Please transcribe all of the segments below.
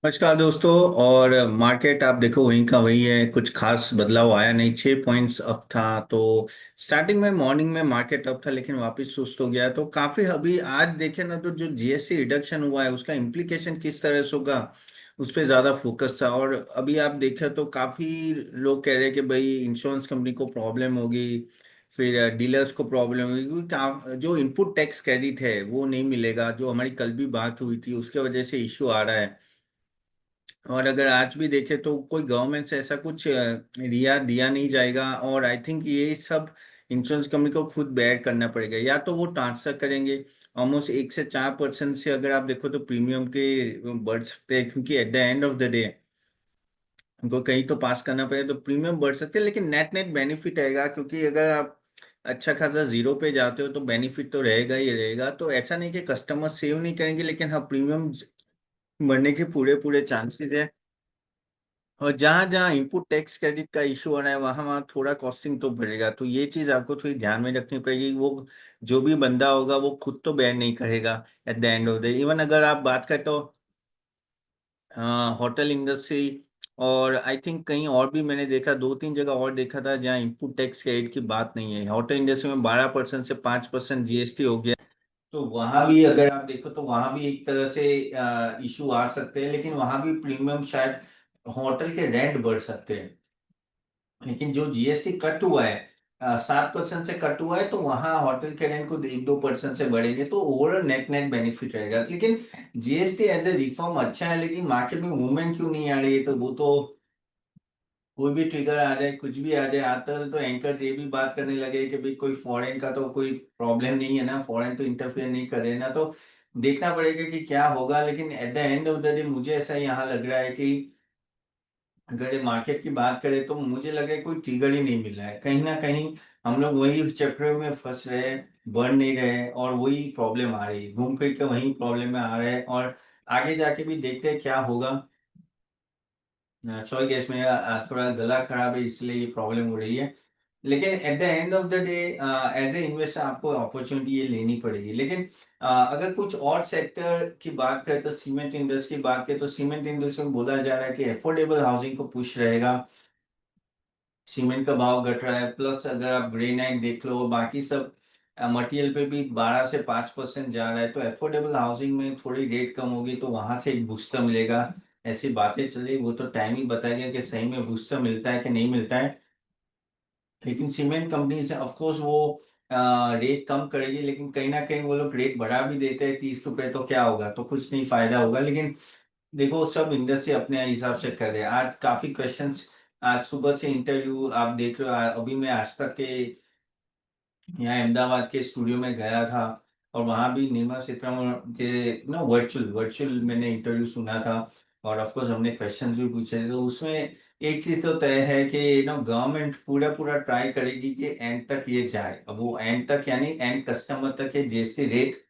नमस्कार दोस्तों। और मार्केट आप देखो वहीं का वही है, कुछ खास बदलाव आया नहीं। 6 पॉइंट्स अप था। तो स्टार्टिंग में मॉर्निंग में मार्केट अप था लेकिन वापस सुस्त हो गया। तो काफी अभी आज देखें ना तो जो जीएसटी रिडक्शन हुआ है उसका इम्प्लीकेशन किस तरह से होगा उस पर ज्यादा फोकस था। और अभी आप देखें तो काफी लोग कह रहे हैं कि भाई इंश्योरेंस कंपनी को प्रॉब्लम होगी, फिर डीलर्स को प्रॉब्लम होगी, क्योंकि जो इनपुट टैक्स क्रेडिट है वो नहीं मिलेगा, जो हमारी कल भी बात हुई थी उसके वजह से इशू आ रहा है। और अगर आज भी देखे तो कोई गवर्नमेंट से ऐसा कुछ रिया दिया नहीं जाएगा। और आई थिंक ये सब इंश्योरेंस कंपनी को खुद बेयर करना पड़ेगा, या तो वो ट्रांसफर करेंगे ऑलमोस्ट 1 से 4% से। अगर आप देखो तो प्रीमियम के बढ़ सकते हैं, क्योंकि eight the end of the day उनको कहीं तो पास करना पड़ेगा, तो प्रीमियम बढ़ सकते हैं। लेकिन नेट नेट बेनिफिट रहेगा, क्योंकि अगर आप अच्छा खासा जीरो पे जाते हो तो बेनिफिट तो रहेगा ही रहेगा। तो ऐसा नहीं कि कस्टमर सेव नहीं करेंगे, लेकिन हाँ प्रीमियम बढ़ने के पूरे पूरे चांसेस है। और जहां जहां इनपुट टैक्स क्रेडिट का इशू आ रहा है वहां वहां थोड़ा कॉस्टिंग तो बढ़ेगा। तो ये चीज आपको थोड़ी ध्यान में रखनी पड़ेगी। वो जो भी बंदा होगा वो खुद तो बेयर नहीं करेगा eight the end of the. Even अगर आप बात करें तो होटल इंडस्ट्री, और आई थिंक कहीं और भी मैंने देखा, 2-3 जगह और देखा था जहाँ इनपुट टैक्स क्रेडिट की बात नहीं है। होटल इंडस्ट्री में 12% से 5% जीएसटी हो गया। तो वहां भी अगर आप देखो तो वहां भी एक तरह से इशू आ सकते हैं, लेकिन वहां भी प्रीमियम शायद होटल के रेंट बढ़ सकते हैं। लेकिन जो जीएसटी कट हुआ है 7% से कट हुआ है, तो वहां होटल के रेंट को 1-2% से बढ़ेंगे, तो ओवरऑल नेट नेट बेनिफिट रहेगा। लेकिन जीएसटी एज ए रिफॉर्म अच्छा है, लेकिन मार्केट में मूवमेंट क्यों नहीं आ रही है? तो वो तो कोई भी ट्रिगर आ जाए, कुछ भी आ जाए, आता है तो एंकर्स ये भी बात करने लगे कि भाई कोई फॉरेन का तो कोई प्रॉब्लम नहीं है ना, फॉरेन तो इंटरफेयर नहीं कर रहे ना। तो देखना पड़ेगा कि क्या होगा। लेकिन at the end of the day मुझे ऐसा यहाँ लग रहा है कि अगर ये मार्केट की बात करें तो मुझे लग रहा है कोई ट्रिगर ही नहीं मिल रहा है। कहीं ना कहीं हम लोग वही चक्कर में फंस रहे हैं, बढ़ नहीं रहे, और वही प्रॉब्लम आ रही है, घूम फिर के वही प्रॉब्लम में आ रहे हैं। और आगे जाके भी देखते हैं क्या होगा। सॉरी गैस, मेरा थोड़ा गला खराब है इसलिए ये प्रॉब्लम हो रही है। लेकिन at the end of the day as a investor आपको अपॉर्चुनिटी ये लेनी पड़ेगी। लेकिन अगर कुछ और सेक्टर की बात करें तो सीमेंट इंडस्ट्री की बात करें तो सीमेंट इंडस्ट्री में बोला जा रहा है कि अफोर्डेबल हाउसिंग को पुश रहेगा। सीमेंट का भाव घट रहा है, प्लस अगर आप ग्रेनाइट देख लो, बाकी सब मटेरियल पे भी 12 से 5% जा रहा है। तो अफोर्डेबल हाउसिंग में थोड़ी रेट कम होगी तो वहां से एक बूस्टर मिलेगा। ऐसी बातें चली, वो तो टाइम ही बताएगा कि सही में बूस्टर मिलता है कि नहीं मिलता है। लेकिन सीमेंट कंपनी से ऑफकोर्स वो रेट कम करेगी, लेकिन कहीं ना कहीं वो लोग रेट बढ़ा भी देते हैं 30 रुपए, तो क्या होगा? तो कुछ नहीं फायदा होगा। लेकिन देखो सब इंडस्ट्री अपने हिसाब से कर रहे हैं। आज काफी क्वेश्चंस, आज सुबह से इंटरव्यू आप देख रहे हो। अभी मैं आज तक के यहाँ अहमदाबाद के स्टूडियो में गया था, और वहाँ भी निर्मला सीतारमण के वर्चुअल वर्चुअल मैंने इंटरव्यू सुना था। और ऑफ कोर्स हमने क्वेश्चंस भी पूछे थे। तो उसमें एक चीज तो तय है कि गवर्नमेंट पूरा पूरा ट्राई करेगी कि एंड तक ये जाए। अब वो एंड तक यानी एंड कस्टमर तक ये जीएसटी रेट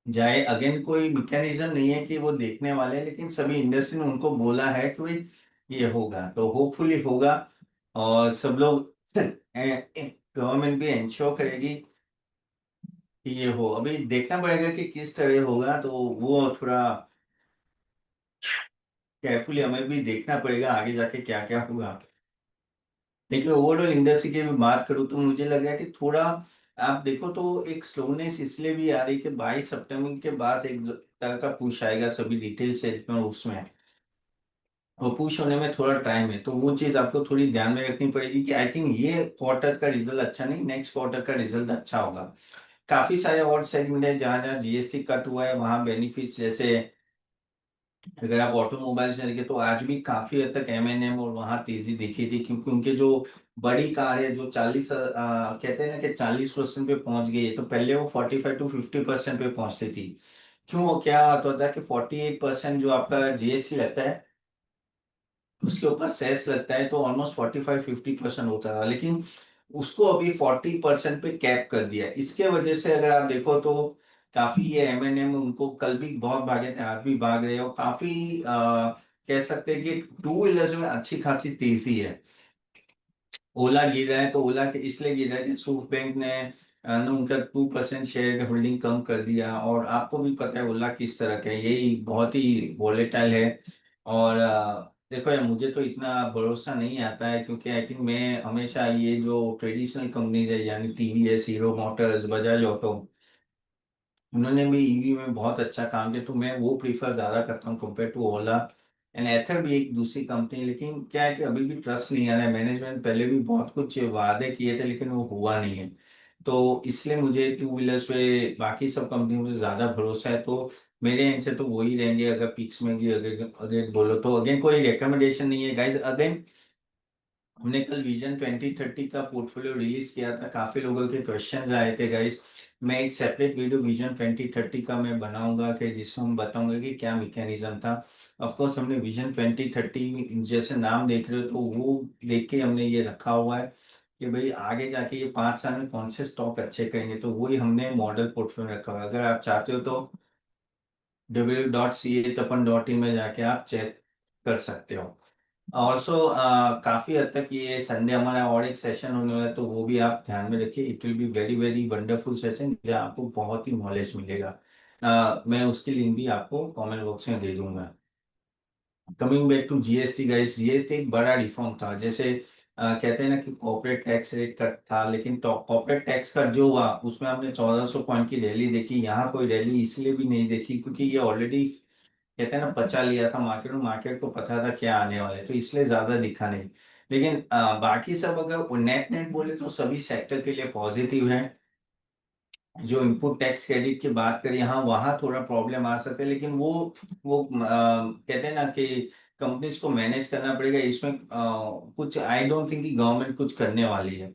जाए। अगेन कोई मैकेनिज्म नहीं है कि वो देखने वाले हैं, लेकिन सभी इंडस्ट्री ने उनको बोला है कि भाई ये होगा, तो होपफुली होगा। और सब लोग गवर्नमेंट भी इंश्योर करेगी कि ये हो। अभी देखना पड़ेगा कि किस तरह होगा, तो वो थोड़ा केयरफुली हमें भी देखना पड़ेगा आगे जाके क्या क्या होगा। देखिए ओवरऑल इंडस्ट्री की भी बात करूँ तो मुझे लग रहा है कि थोड़ा आप देखो तो एक स्लोनेस इसलिए भी आ रही है कि 22 सितंबर के बाद एक तरह का पुश आएगा सभी डिटेल सेट में, उसमें वो पुश होने में थोड़ा टाइम है। तो वो चीज आपको थोड़ी ध्यान में रखनी पड़ेगी कि आई थिंक ये क्वार्टर का रिजल्ट अच्छा नहीं, नेक्स्ट क्वार्टर का रिजल्ट अच्छा होगा। काफी सारे और सेगमेंट है जहां जहां जीएसटी कट हुआ है, वहां बेनिफिट्स जैसे अगर आप ऑटोमोबाइल से देखें तो आज भी काफी हद तक एमएनएम और वहां तेजी दिखी थी, क्योंकि उनके जो बड़ी कार है जो 40 कहते हैं ना कि 40% पे पहुंच गई है, तो पहले वो 45 to 50% पे पहुंचती थी। क्यों, क्या होता था कि 48% जो आपका जीएसटी लगता है उसके ऊपर सेस लगता है, तो ऑलमोस्ट 45-50% होता था। लेकिन उसको अभी 40% पे कैप कर दिया है। इसके वजह से अगर आप देखो तो काफी ये एमएनएम उनको कल भी बहुत भागे थे, आज भी भाग रहे हो काफी। कह सकते हैं कि टू व्हीलर्स में अच्छी खासी तेजी है। ओला गिर रहा है तो ओला के इसलिए गिर रहा है कि सूफ बैंक ने ने उनका 2% शेयर होल्डिंग कम कर दिया। और आपको भी पता है ओला किस तरह का है, यही बहुत ही वॉलेटाइल है। और देखो यार, मुझे तो इतना भरोसा नहीं आता है, क्योंकि आई थिंक मैं हमेशा ये जो ट्रेडिशनल कंपनीज है, यानी TVS, hero Motors, Bajaj auto, उन्होंने भी ईवी में बहुत अच्छा काम किया, तो मैं वो प्रीफर ज्यादा करता हूँ कंपेयर टू ओला। एंड एथर भी एक दूसरी कंपनी है, लेकिन क्या है कि अभी भी ट्रस्ट नहीं आ रहा है। मैनेजमेंट पहले भी बहुत कुछ वादे किए थे, लेकिन वो हुआ नहीं है। तो इसलिए मुझे टू व्हीलर्स पे बाकी सब कंपनियों में ज्यादा भरोसा है। तो मेरे एंड से तो वही रहेंगे। अगर पिक्स में भी अगर अगर बोलो तो अगेन कोई रिकमेंडेशन नहीं है गाइज। अगेन हमने कल विजन 2030 का पोर्टफोलियो रिलीज किया था, काफी लोगों के क्वेश्चन आए थे गाइस। मैं एक सेपरेट वीडियो विजन 2030 का मैं बनाऊंगा, कि जिसमें हम बताऊंगा कि क्या मैकेनिज्म था। ऑफ कोर्स हमने विजन 2030 जैसे नाम देख रहे हो, तो वो देख के हमने ये रखा हुआ है कि भाई आगे जाके ये 5 साल में कौन से स्टॉक अच्छे करेंगे, तो वही हमने मॉडल पोर्टफोलियो रखा हुआ है। अगर आप चाहते हो तो www.catappan.in में जाके आप चेक कर सकते हो। ऑल्सो काफी हद तक ये संडे हमारा और एक सेशन होने वाला है, तो वो भी आप ध्यान में रखिए। It will be very very wonderful session, जहाँ आपको बहुत ही नॉलेज मिलेगा। मैं उसकी लिंक भी आपको कमेंट बॉक्स में दे दूंगा। Coming back to GST guys, GST एक बड़ा रिफॉर्म था। जैसे कहते हैं ना कि कॉर्पोरेट टैक्स रेट कट था, लेकिन कॉर्पोरेट टैक्स कट जो हुआ उसमें हमने 1400 पॉइंट की रैली देखी। यहाँ कोई रैली इसलिए भी नहीं देखी क्योंकि ये ऑलरेडी कहते हैं ना बचा लिया था मार्केट में। मार्केट को पता था क्या आने वाला है, तो इसलिए ज्यादा दिखा नहीं। लेकिन बाकी सब अगर नेट नेट बोले तो सभी सेक्टर के लिए पॉजिटिव है। जो इनपुट टैक्स क्रेडिट की बात करें, हाँ वहाँ थोड़ा प्रॉब्लम आ सकता है, लेकिन वो कहते हैं ना कि कंपनीज को मैनेज करना पड़ेगा। इसमें कुछ आई डोंट थिंक कि गवर्नमेंट कुछ करने वाली है।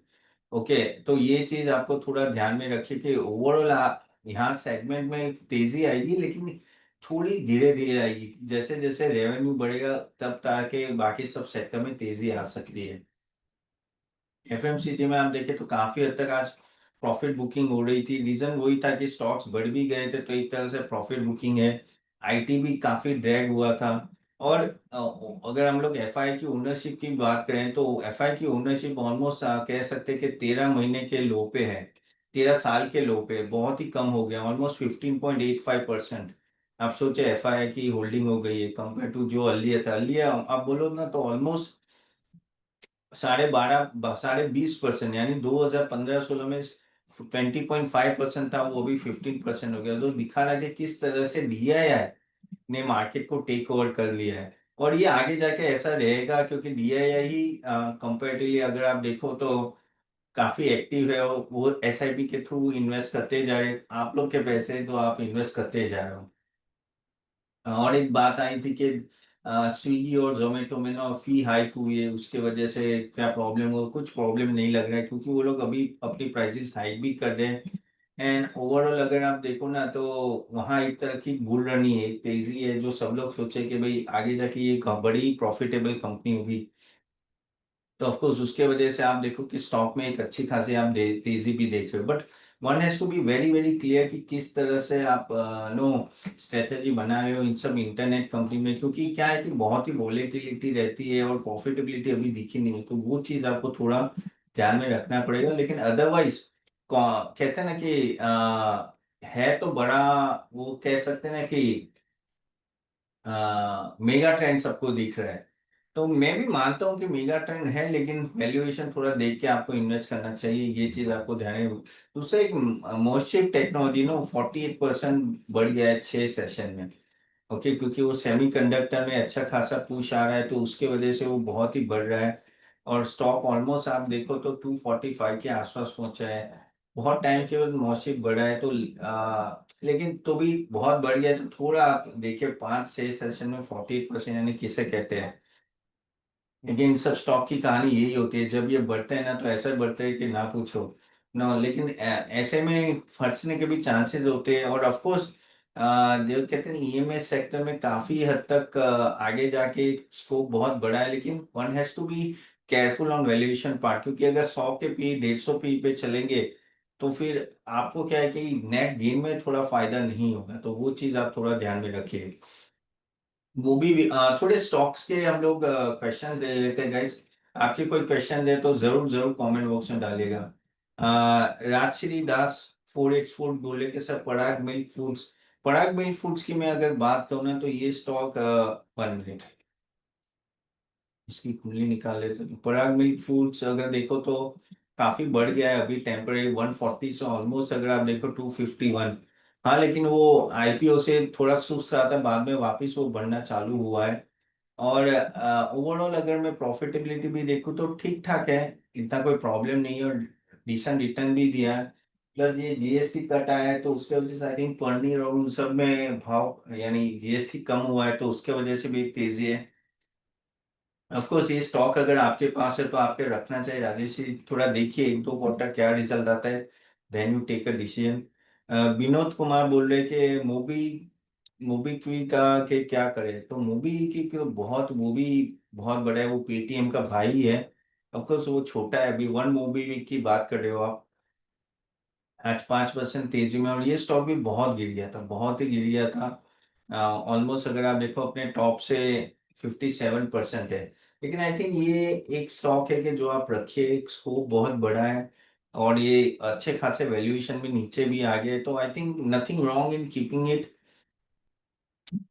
ओके, तो ये चीज आपको थोड़ा ध्यान में रखिए कि ओवरऑल यहाँ सेगमेंट में तेजी आएगी, लेकिन थोड़ी धीरे धीरे आएगी। जैसे जैसे रेवेन्यू बढ़ेगा तब ताकि बाकी सब सेक्टर में तेजी आ सकती है। एफएमसीजी में आप देखें तो काफी हद तक आज प्रॉफिट बुकिंग हो रही थी। रीजन वही था कि स्टॉक्स बढ़ भी गए थे, तो एक तरह से प्रॉफिट बुकिंग है। आईटी भी काफी ड्रैग हुआ था। और अगर हम लोग एफआई की ओनरशिप की बात करें, तो एफआई की ओनरशिप ऑलमोस्ट कह सकते हैं कि 13 महीने के लो पे है। 13 साल के लो पे बहुत ही कम हो गया, ऑलमोस्ट 15.85%। आप सोचे एफआई की होल्डिंग हो गई है कंपेयर टू जो अर्लियर था। अर्लियर आप बोलो ना तो ऑलमोस्ट 12.5% यानी 2015-16 में 20.5% था, वो भी 15% हो गया। तो दिखा रहा है कि किस तरह से डीआईआई ने मार्केट को टेक ओवर कर लिया है। और ये आगे जाके ऐसा रहेगा, क्योंकि डीआईआई ही कंपेरेटिवली अगर आप देखो तो काफी एक्टिव है। और वो एसआईपी के थ्रू इन्वेस्ट करते जा रहे हैं। आप लोग के पैसे तो आप इन्वेस्ट करते जा रहे हो। और एक बात आई थी कि स्विगी और जोमेटो में ना फी हाइक हुई है, उसके वजह से क्या प्रॉब्लम हो, कुछ प्रॉब्लम नहीं लग रहा है, क्योंकि वो लोग अभी अपनी प्राइसेस हाइक भी कर रहे हैं। एंड ओवरऑल अगर आप देखो ना, तो वहाँ एक तरह की बुल रनी है, एक तेजी है, जो सब लोग सोचे कि भाई आगे जाके ये एक बड़ी प्रॉफिटेबल कंपनी होगी। तो ऑफ कोर्स उसके वजह से आप देखो कि स्टॉक में एक अच्छी खासी आप तेजी भी देख रहे हो। But one has to be very very clear कि किस तरह से आप नो स्ट्रेटेजी बना रहे हो इन सब इंटरनेट कंपनी में, क्योंकि क्या है कि बहुत ही वोलेटिलिटी रहती है और प्रॉफिटेबिलिटी अभी दिखी नहीं है। तो वो चीज आपको थोड़ा ध्यान में रखना पड़ेगा। लेकिन अदरवाइज कहते हैं ना कि है तो बड़ा, वो कह सकते हैं ना कि मेगा ट्रेंड सबको दिख रहा है। तो मैं भी मानता हूँ कि मेगा ट्रेंड है, लेकिन वैल्यूएशन थोड़ा देख के आपको इन्वेस्ट करना चाहिए, ये चीज आपको ध्यान में। दूसरा एक मोस्टशिप टेक्नोलॉजी नो 48% बढ़ गया है 6 सेशन में। ओके, क्योंकि वो सेमीकंडक्टर में अच्छा खासा पुश आ रहा है, तो उसके वजह से वो बहुत ही बढ़ रहा है। और स्टॉक ऑलमोस्ट आप देखो तो 245 के आसपास पहुंचा है। बहुत टाइम के बाद मोस्टशिप बढ़ा है, तो लेकिन तो भी बहुत बढ़ गया है। तो थोड़ा आप देखिए 5-6 सेशन में 48% यानी किसे कहते हैं। लेकिन इन सब स्टॉक की कहानी यही होती है, जब ये बढ़ते हैं ना तो ऐसा बढ़ते हैं कि ना पूछो ना। लेकिन ऐसे में फंसने के भी चांसेस होते हैं। और ऑफ कोर्स जो कहते हैं ईएमएस सेक्टर में काफी हद तक आगे जाके स्कोप बहुत बड़ा है, लेकिन one has to be careful on valuation part, क्योंकि अगर 100 के पी 150 पी पे चलेंगे, तो फिर आपको क्या है कि नेट गेन में थोड़ा फायदा नहीं होगा। तो वो चीज आप थोड़ा ध्यान में रखिए। वो भी थोड़े स्टॉक्स के हम लोग क्वेश्चंस ले लेते हैं गाइस। आपके कोई क्वेश्चन है तो जरूर जरूर कमेंट बॉक्स में डालिएगा। राजश्री दास 484 बोले कि सर पराग मिल्क फूड्स की मैं अगर बात करूँ ना, तो ये स्टॉक 1 मिनट इसकी कुंडली निकाल लेते हैं। तो पराग मिल्क फूड्स अगर देखो तो काफी बढ़ गया है अभी, टेम्परेरी 140 से ऑलमोस्ट अगर आप देखो 251। हाँ, लेकिन वो आईपीओ से थोड़ा सुस्त रहा था, बाद में वापस वो बढ़ना चालू हुआ है। और ओवरऑल अगर मैं प्रॉफिटेबिलिटी भी देखूँ तो ठीक ठाक है, इतना कोई प्रॉब्लम नहीं है, और डिसेंट रिटर्न भी दिया है। प्लस ये जीएसटी कट आया है तो उसके वजह से आई थिंक पढ़नी और उन सब में भाव, यानी जीएसटी कम हुआ है तो उसके वजह से भी एक तेजी है। ऑफ कोर्स ये स्टॉक अगर आपके पास है तो आपके रखना चाहिए राजेश जी। थोड़ा देखिए 1-2 क्वार्टर क्या रिजल्ट आता है, then you take a decision. Vinod Kumar बोल रहे कि मूवी क्विक का के क्या करे, तो मूवी की बहुत मूवी बहुत बड़ा है, वो पेटीएम का भाई है। ऑफ कोर्स वो छोटा है, अभी वन मूवी की बात कर रहे हो आप। आज 5% तेजी में, और ये स्टॉक भी बहुत गिर गया था, बहुत ही गिर गया था। ऑलमोस्ट अगर आप देखो अपने टॉप से 57% है। लेकिन आई थिंक ये एक स्टॉक है कि जो आप रखिए, स्कोप बहुत बड़ा है, और ये अच्छे खासे वैल्यूएशन भी नीचे भी आ गए, तो I think nothing wrong in keeping it.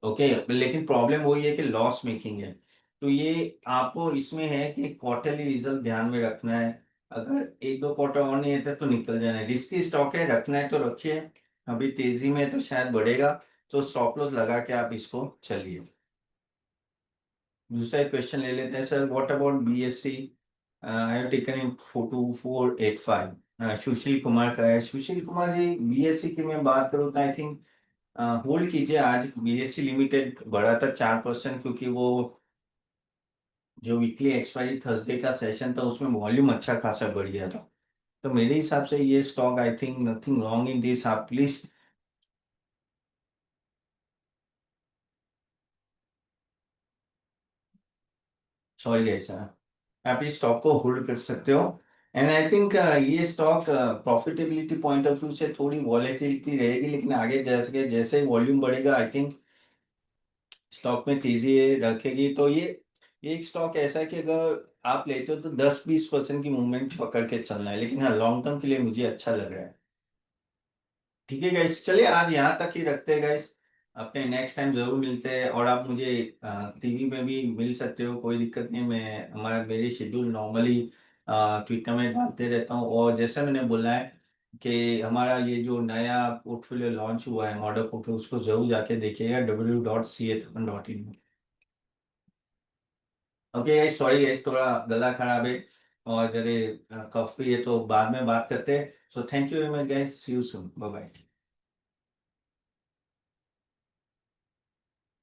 Okay, लेकिन प्रॉब्लम वही है कि लॉस मेकिंग है। तो ये आपको इसमें है कि क्वार्टरली रिजल्ट ध्यान में रखना है। अगर 1-2 क्वार्टर और नहीं है तो निकल जाना है। रिस्की स्टॉक है, रखना है तो रखिए। अभी तेजी में है तो शायद बढ़ेगा, तो स्टॉप लॉस लगा के आप इसको चलिए। दूसरा क्वेश्चन ले लेते हैं sir, what about BSc, I have taken in 42485। Sushil Kumar का है। सुशील कुमार जी, बीएससी की मैं बात करूँ तो आई थिंक होल्ड कीजिए। आज बीएससी लिमिटेड बढ़ा था 4%, क्योंकि वो जो वीकली एक्सपायरी थर्सडे का सेशन था उसमें वॉल्यूम अच्छा खासा बढ़ गया था। तो मेरे हिसाब से ये stock, I think nothing wrong in this, आप प्लीज। सॉरी ऐसा, आप इस स्टॉक को होल्ड कर सकते हो। एंड आई थिंक ये stock profitability point of view से थोड़ी वॉलेटिलिटी रहेगी, लेकिन आगे जैसे जैसे वॉल्यूम बढ़ेगा आई थिंक स्टॉक में तेजी रखेगी। तो ये एक स्टॉक ऐसा है कि अगर आप लेते हो तो 10-20% की मूवमेंट पकड़ के चलना है, लेकिन हाँ लॉन्ग टर्म के लिए मुझे अच्छा लग रहा है। ठीक है गाइस, चलिए आज यहाँ तक ही रखते हैं गाइस। अपने नेक्स्ट टाइम जरूर मिलते हैं, और आप मुझे टीवी में भी मिल सकते हो, कोई दिक्कत नहीं। मैं हमारा मेरी शेड्यूल नॉर्मली ट्विटर में डालते रहता हूँ, और जैसे मैंने बोला है कि हमारा ये जो नया पोर्टफोलियो लॉन्च हुआ है, मॉडल पोर्टफोलियो, उसको जरूर जाके देखिएगा w.ca.in में। ओके गाइस, सॉरी गाइस, थोड़ा गला खराब है और जरे कफ भी है, तो बाद में बात करते हैं। So thank you very much guys, see you soon, bye bye.